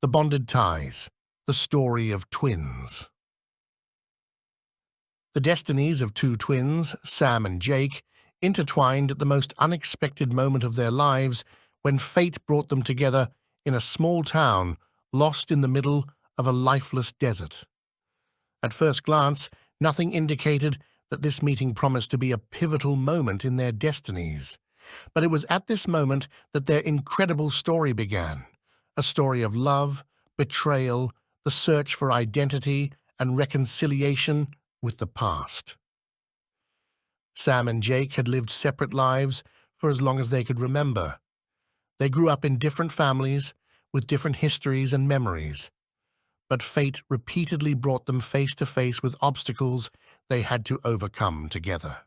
The Bonded Ties, the story of twins. The destinies of two twins, Sam and Jake, intertwined at the most unexpected moment of their lives when fate brought them together in a small town lost in the middle of a lifeless desert. At first glance, nothing indicated that this meeting promised to be a pivotal moment in their destinies. But it was at this moment that their incredible story began. A story of love, betrayal, the search for identity, and reconciliation with the past. Sam and Jake had lived separate lives for as long as they could remember. They grew up in different families, with different histories and memories. But fate repeatedly brought them face to face with obstacles they had to overcome together.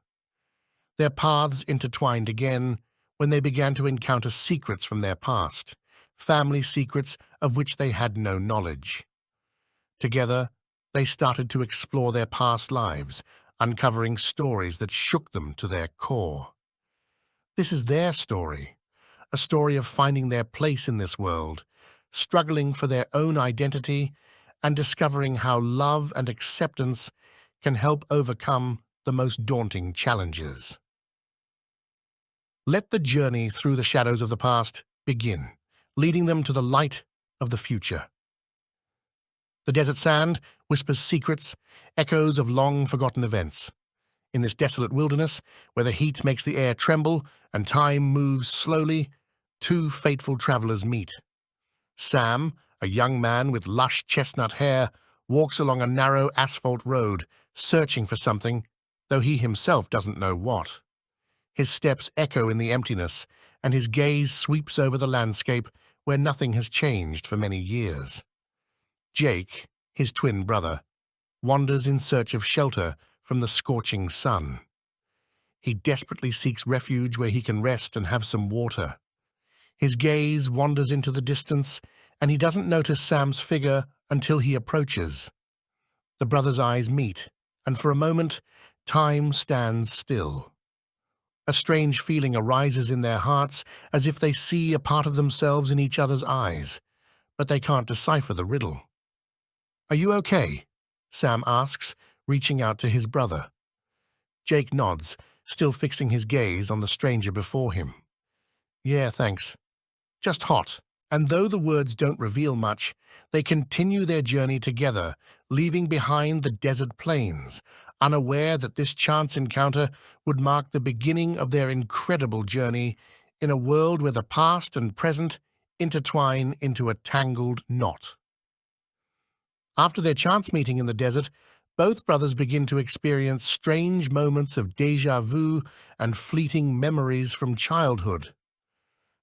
Their paths intertwined again when they began to encounter secrets from their past, family secrets of which they had no knowledge. Together, they started to explore their past lives, uncovering stories that shook them to their core. This is their story, a story of finding their place in this world, struggling for their own identity, and discovering how love and acceptance can help overcome the most daunting challenges. Let the journey through the shadows of the past begin, leading them to the light of the future. The desert sand whispers secrets, echoes of long-forgotten events. In this desolate wilderness, where the heat makes the air tremble and time moves slowly, two fateful travelers meet. Sam, a young man with lush chestnut hair, walks along a narrow asphalt road, searching for something, though he himself doesn't know what. His steps echo in the emptiness, and his gaze sweeps over the landscape where nothing has changed for many years. Jake, his twin brother, wanders in search of shelter from the scorching sun. He desperately seeks refuge where he can rest and have some water. His gaze wanders into the distance, and he doesn't notice Sam's figure until he approaches. The brothers' eyes meet, and for a moment, time stands still. A strange feeling arises in their hearts, as if they see a part of themselves in each other's eyes, but they can't decipher the riddle. "Are you okay?" Sam asks, reaching out to his brother. Jake nods, still fixing his gaze on the stranger before him. "Yeah, thanks. Just hot." And though the words don't reveal much, they continue their journey together, leaving behind the desert plains, unaware that this chance encounter would mark the beginning of their incredible journey in a world where the past and present intertwine into a tangled knot. After their chance meeting in the desert, both brothers begin to experience strange moments of déjà vu and fleeting memories from childhood.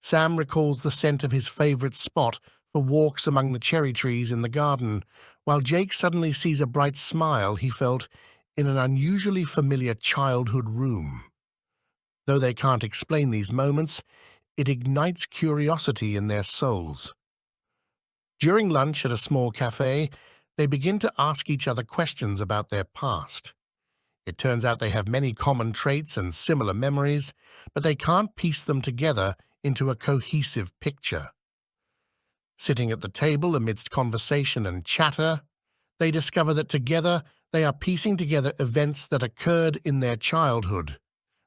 Sam recalls the scent of his favorite spot for walks among the cherry trees in the garden, while Jake suddenly sees a bright smile he felt in an unusually familiar childhood room. Though they can't explain these moments, it ignites curiosity in their souls. During lunch at a small cafe, they begin to ask each other questions about their past. It turns out they have many common traits and similar memories, but they can't piece them together into a cohesive picture. Sitting at the table amidst conversation and chatter, they discover that together they are piecing together events that occurred in their childhood.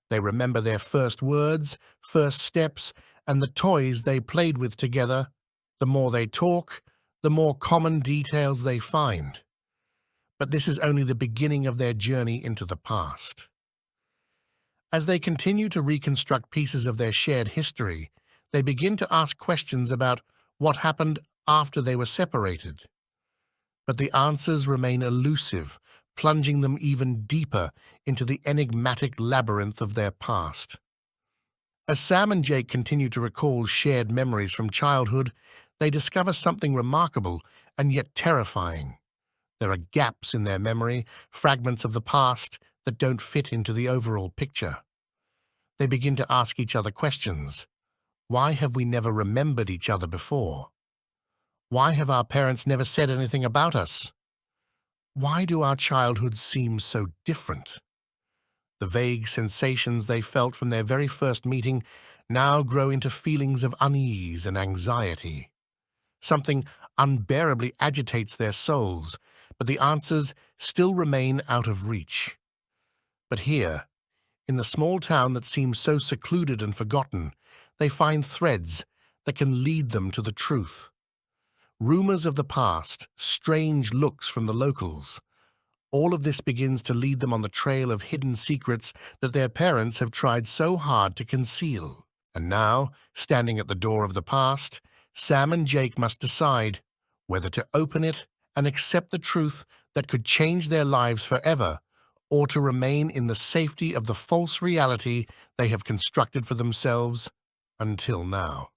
They remember their first words, first steps, and the toys they played with together. The more they talk, the more common details they find. But this is only the beginning of their journey into the past. As they continue to reconstruct pieces of their shared history, they begin to ask questions about what happened after they were separated. But the answers remain elusive, plunging them even deeper into the enigmatic labyrinth of their past. As Sam and Jake continue to recall shared memories from childhood, they discover something remarkable and yet terrifying. There are gaps in their memory, fragments of the past that don't fit into the overall picture. They begin to ask each other questions. Why have we never remembered each other before? Why have our parents never said anything about us? Why do our childhoods seem so different? The vague sensations they felt from their very first meeting now grow into feelings of unease and anxiety. Something unbearably agitates their souls, but the answers still remain out of reach. But here, in the small town that seems so secluded and forgotten, they find threads that can lead them to the truth. Rumors of the past, strange looks from the locals. All of this begins to lead them on the trail of hidden secrets that their parents have tried so hard to conceal. And now, standing at the door of the past, Sam and Jake must decide whether to open it and accept the truth that could change their lives forever, or to remain in the safety of the false reality they have constructed for themselves until now.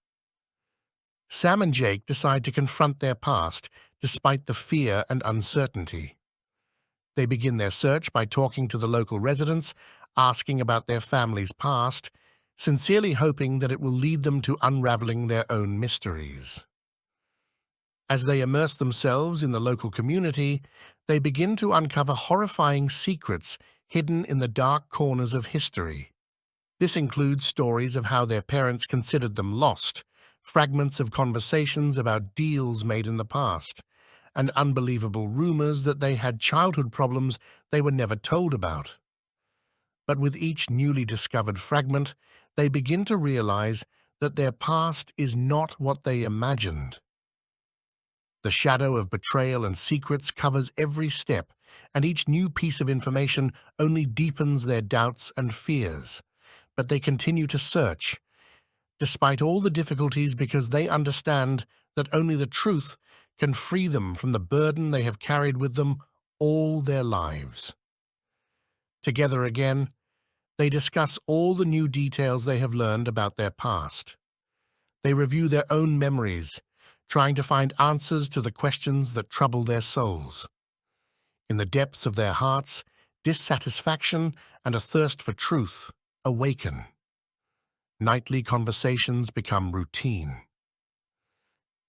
Sam and Jake decide to confront their past despite the fear and uncertainty. They begin their search by talking to the local residents, asking about their family's past, sincerely hoping that it will lead them to unraveling their own mysteries. As they immerse themselves in the local community, they begin to uncover horrifying secrets hidden in the dark corners of history. This includes stories of how their parents considered them lost, fragments of conversations about deals made in the past, and unbelievable rumors that they had childhood problems they were never told about. But with each newly discovered fragment, they begin to realize that their past is not what they imagined. The shadow of betrayal and secrets covers every step, and each new piece of information only deepens their doubts and fears. But they continue to search, despite all the difficulties, because they understand that only the truth can free them from the burden they have carried with them all their lives. Together again, they discuss all the new details they have learned about their past. They review their own memories, trying to find answers to the questions that trouble their souls. In the depths of their hearts, dissatisfaction and a thirst for truth awaken. Nightly conversations become routine.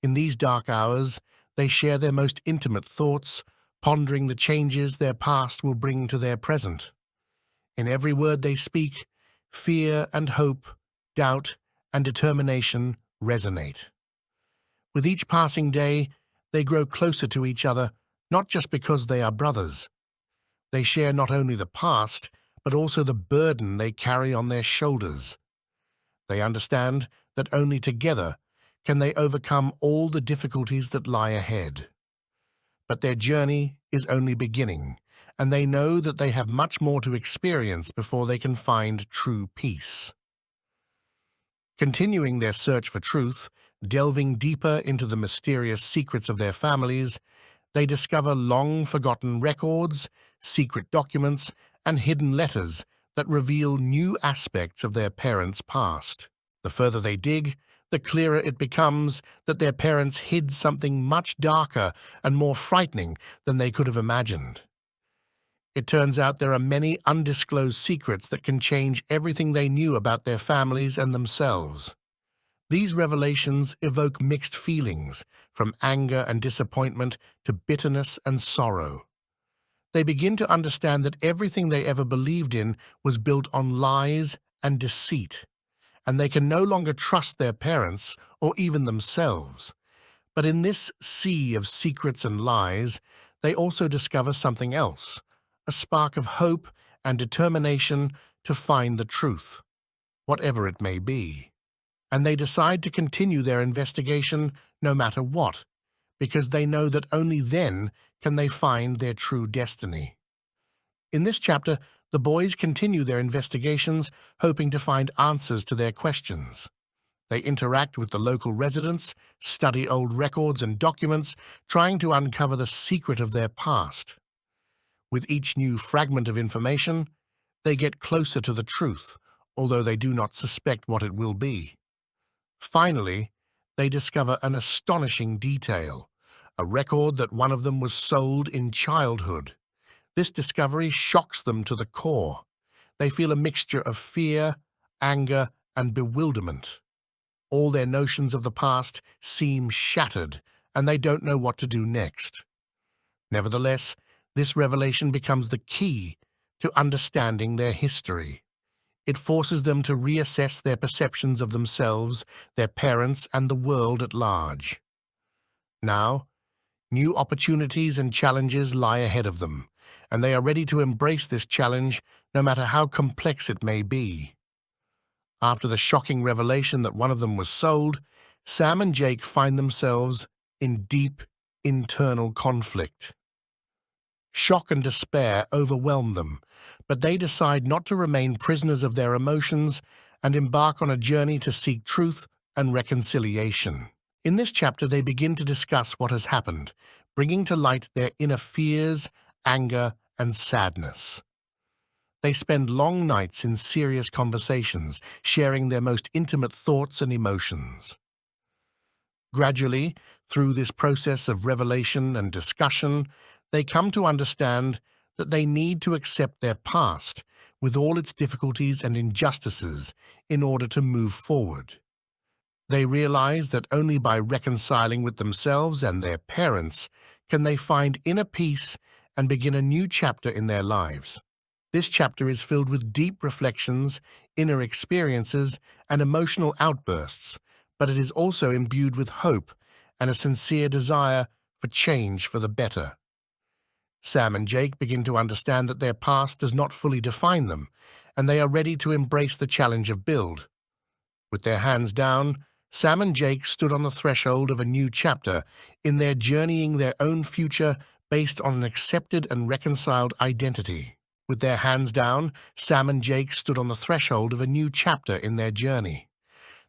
In these dark hours, they share their most intimate thoughts, pondering the changes their past will bring to their present. In every word they speak, fear and hope, doubt and determination resonate. With each passing day, they grow closer to each other, not just because they are brothers. They share not only the past, but also the burden they carry on their shoulders. They understand that only together can they overcome all the difficulties that lie ahead. But their journey is only beginning, and they know that they have much more to experience before they can find true peace. Continuing their search for truth, delving deeper into the mysterious secrets of their families, they discover long-forgotten records, secret documents, and hidden letters that reveal new aspects of their parents' past. The further they dig, the clearer it becomes that their parents hid something much darker and more frightening than they could have imagined. It turns out there are many undisclosed secrets that can change everything they knew about their families and themselves. These revelations evoke mixed feelings, from anger and disappointment to bitterness and sorrow. They begin to understand that everything they ever believed in was built on lies and deceit, and they can no longer trust their parents or even themselves. But in this sea of secrets and lies, they also discover something else, a spark of hope and determination to find the truth, whatever it may be. And they decide to continue their investigation no matter what, because they know that only then can they find their true destiny. In this chapter, the boys continue their investigations, hoping to find answers to their questions. They interact with the local residents, study old records and documents, trying to uncover the secret of their past. With each new fragment of information, they get closer to the truth, although they do not suspect what it will be. Finally, they discover an astonishing detail, a record that one of them was sold in childhood. This discovery shocks them to the core. They feel a mixture of fear, anger, and bewilderment. All their notions of the past seem shattered, and they don't know what to do next. Nevertheless, this revelation becomes the key to understanding their history. It forces them to reassess their perceptions of themselves, their parents, and the world at large. Now, new opportunities and challenges lie ahead of them, and they are ready to embrace this challenge no matter how complex it may be. After the shocking revelation that one of them was sold, Sam and Jake find themselves in deep internal conflict. Shock and despair overwhelm them, but they decide not to remain prisoners of their emotions and embark on a journey to seek truth and reconciliation. In this chapter, they begin to discuss what has happened, bringing to light their inner fears, anger, and sadness. They spend long nights in serious conversations, sharing their most intimate thoughts and emotions. Gradually, through this process of revelation and discussion, they come to understand that they need to accept their past with all its difficulties and injustices in order to move forward. They realize that only by reconciling with themselves and their parents can they find inner peace and begin a new chapter in their lives. This chapter is filled with deep reflections, inner experiences, and emotional outbursts, but it is also imbued with hope and a sincere desire for change for the better. Sam and Jake begin to understand that their past does not fully define them, and they are ready to embrace the challenge of build. With their hands down, Sam and Jake stood on the threshold of a new chapter in their journeying their own future based on an accepted and reconciled identity. With their hands down, Sam and Jake stood on the threshold of a new chapter in their journey.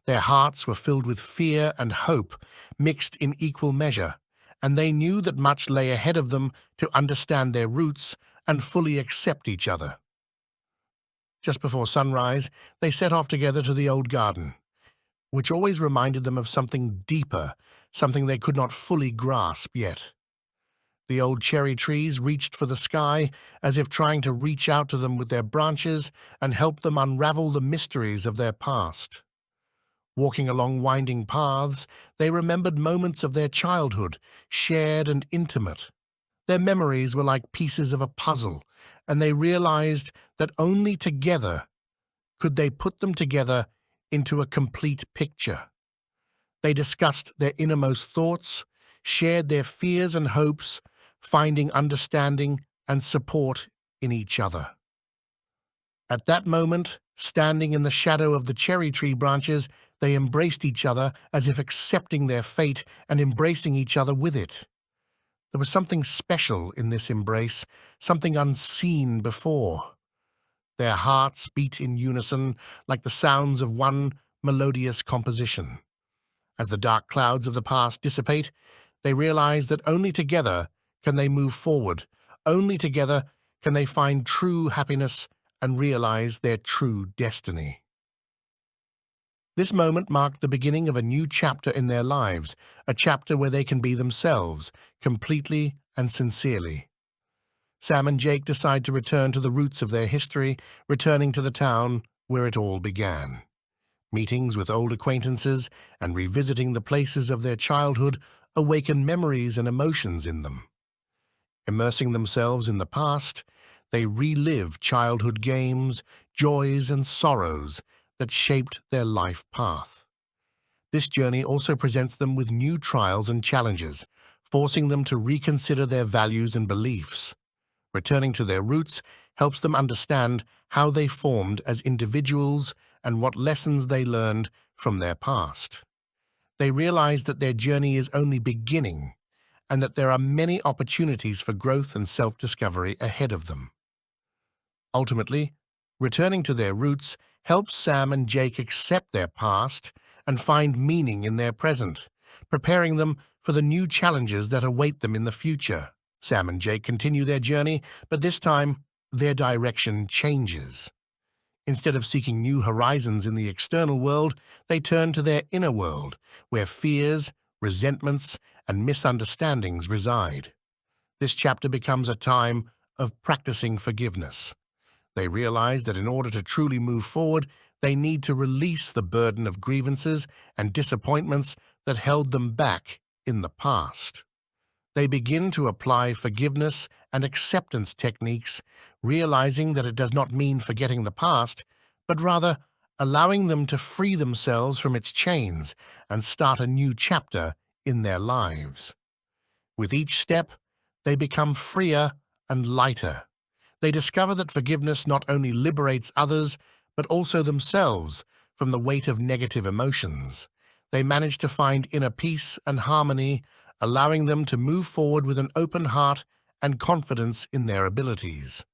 Their hearts were filled with fear and hope, mixed in equal measure, and they knew that much lay ahead of them to understand their roots and fully accept each other. Just before sunrise, they set off together to the old garden, which always reminded them of something deeper, something they could not fully grasp yet. The old cherry trees reached for the sky, as if trying to reach out to them with their branches and help them unravel the mysteries of their past. Walking along winding paths, they remembered moments of their childhood, shared and intimate. Their memories were like pieces of a puzzle, and they realized that only together could they put them together into a complete picture. They discussed their innermost thoughts, shared their fears and hopes, finding understanding and support in each other. At that moment, standing in the shadow of the cherry tree branches, they embraced each other as if accepting their fate and embracing each other with it. There was something special in this embrace, something unseen before. Their hearts beat in unison like the sounds of one melodious composition. As the dark clouds of the past dissipate, they realize that only together can they move forward. Only together can they find true happiness and realize their true destiny. This moment marked the beginning of a new chapter in their lives, a chapter where they can be themselves, completely and sincerely. Sam and Jake decide to return to the roots of their history, returning to the town where it all began. Meetings with old acquaintances and revisiting the places of their childhood awaken memories and emotions in them. Immersing themselves in the past, they relive childhood games, joys, and sorrows that shaped their life path. This journey also presents them with new trials and challenges, forcing them to reconsider their values and beliefs. Returning to their roots helps them understand how they formed as individuals and what lessons they learned from their past. They realize that their journey is only beginning and that there are many opportunities for growth and self-discovery ahead of them. Ultimately, returning to their roots helps Sam and Jake accept their past and find meaning in their present, preparing them for the new challenges that await them in the future. Sam and Jake continue their journey, but this time, their direction changes. Instead of seeking new horizons in the external world, they turn to their inner world, where fears, resentments, and misunderstandings reside. This chapter becomes a time of practicing forgiveness. They realize that in order to truly move forward, they need to release the burden of grievances and disappointments that held them back in the past. They begin to apply forgiveness and acceptance techniques, realizing that it does not mean forgetting the past, but rather allowing them to free themselves from its chains and start a new chapter in their lives. With each step, they become freer and lighter. They discover that forgiveness not only liberates others, but also themselves from the weight of negative emotions. They manage to find inner peace and harmony, allowing them to move forward with an open heart and confidence in their abilities.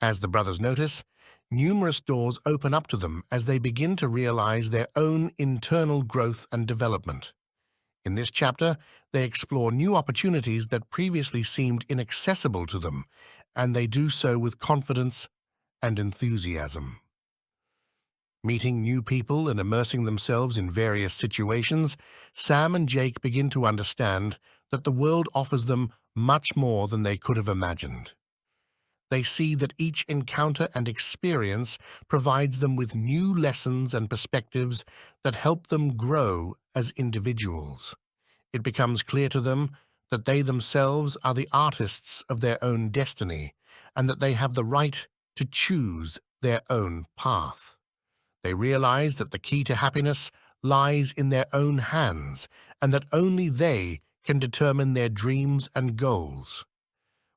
As the brothers notice, numerous doors open up to them as they begin to realize their own internal growth and development. In this chapter, they explore new opportunities that previously seemed inaccessible to them, and they do so with confidence and enthusiasm. Meeting new people and immersing themselves in various situations, Sam and Jake begin to understand that the world offers them much more than they could have imagined. They see that each encounter and experience provides them with new lessons and perspectives that help them grow as individuals. It becomes clear to them that they themselves are the artists of their own destiny and that they have the right to choose their own path. They realize that the key to happiness lies in their own hands and that only they can determine their dreams and goals.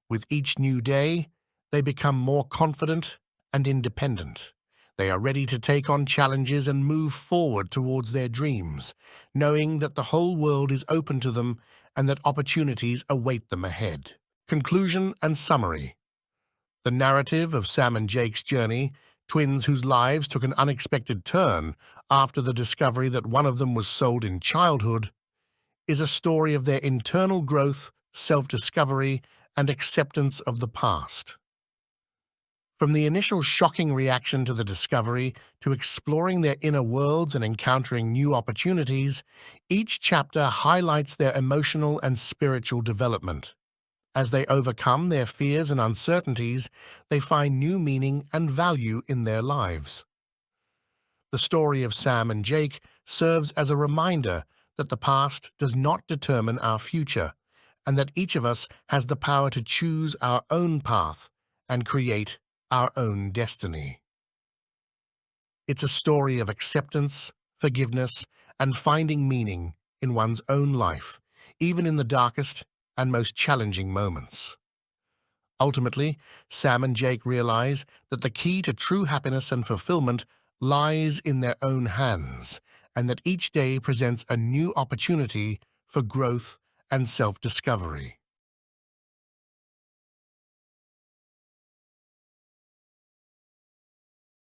With each new day, they become more confident and independent. They are ready to take on challenges and move forward towards their dreams, knowing that the whole world is open to them and that opportunities await them ahead. Conclusion and summary. The narrative of Sam and Jake's journey, twins whose lives took an unexpected turn after the discovery that one of them was sold in childhood, is a story of their internal growth, self-discovery, and acceptance of the past. From the initial shocking reaction to the discovery to exploring their inner worlds and encountering new opportunities, each chapter highlights their emotional and spiritual development. As they overcome their fears and uncertainties, they find new meaning and value in their lives. The story of Sam and Jake serves as a reminder that the past does not determine our future, and that each of us has the power to choose our own path and create our own destiny. It's a story of acceptance, forgiveness, and finding meaning in one's own life, even in the darkest and most challenging moments. Ultimately, Sam and Jake realize that the key to true happiness and fulfillment lies in their own hands, and that each day presents a new opportunity for growth and self-discovery.